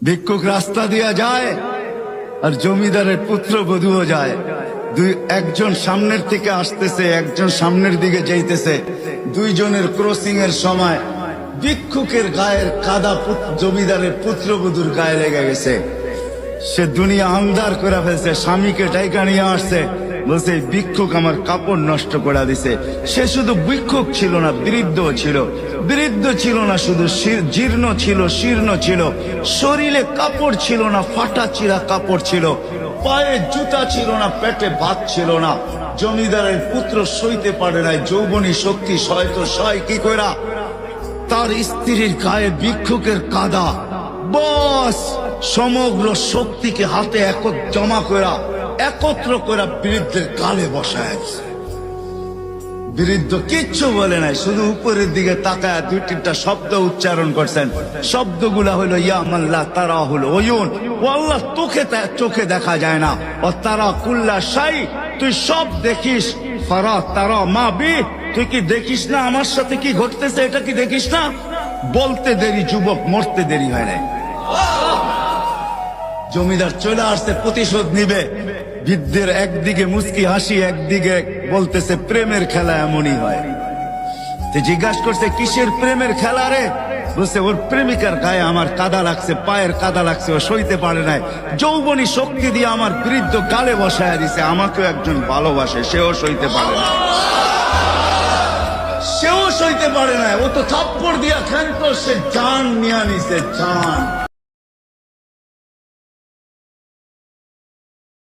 ভিক্ষুক রাস্তা দিয়া যায় আর জমিদারের পুত্রবধূও যায়। একজন সামনের থেকে আসতেছে, একজন সামনের দিকে যাইতেছে। দুইজনের ক্রসিং এর সময় ভিক্ষুকের গায়ের কাদা জমিদারের পুত্রবধূর গায়ে লেগে গেছে। সে দুনিয়া আন্ধার করে ফেলছে, স্বামীকে ডাইকা নিয়ে আসছে, বলছে ভিক্ষুক আমার কাপড় নষ্ট করে দিছে। সে শুধু ভিক্ষুক ছিল না, বৃদ্ধ ছিল। বৃদ্ধ ছিল না শুধু, জীর্ণ ছিল, শীর্ণ ছিল। শরীরে কাপড় ছিল না, ফাটা চিরা কাপড় ছিল। পায়ে জুতা ছিল না, পেটে ভাত ছিল না। জমিদারের পুত্র সইতে পারে নাই, যৌবনী শক্তি সয়তো সয় কি কইরা তার স্ত্রীর গায়ে ভিক্ষুকের কাদা। বস সমগ্র শক্তিকে হাতে জমা করা, একত্র করা বৃদ্ধের গালে বসায়। বৃদ্ধ কিচ্ছু বলে নাই, শুধু উপরের দিকে তাকায় দুই তিনটা শব্দ উচ্চারণ করছেন। শব্দগুলা হলো ইয়া মাল্লাহ তারা হলো ওয়ুন, ও আল্লাহ চোখে দেখা যায় না। ও তারা কুল্লা শাই, তুই সব দেখিস। ফারা তারা মা বি, তুই কি দেখিস না আমার সাথে কি ঘটতেছে? এটা কি দেখিস না? বলতে দেরি যুবক, মরতে দেরি হয় নাই। জমিদার চলে আসছে, প্রতিশোধ নিবে। বৃদ্ধের একদিকে মুস্কি হাসি, একদিকে বলতেছে প্রেমের খেলা এমনই হয়। জিজ্ঞাসা করছে কিসের প্রেমের খেলা রে? বলছে ওর প্রেমিকার গায়ে আমার কাদা লাগছে, পায়ের কাদা লাগছে, ও সইতে পারে নাই। যৌবনী শক্তি দিয়ে আমার বৃদ্ধ গালে বসায় দিছে। আমাকেও একজন ভালোবাসে, সেও সইতে পারে না, সেও সইতে পারে না। ও তো থাপ্পড় দিয়া ক্ষান্ত, সে জান নিয়ে নিছে, জান।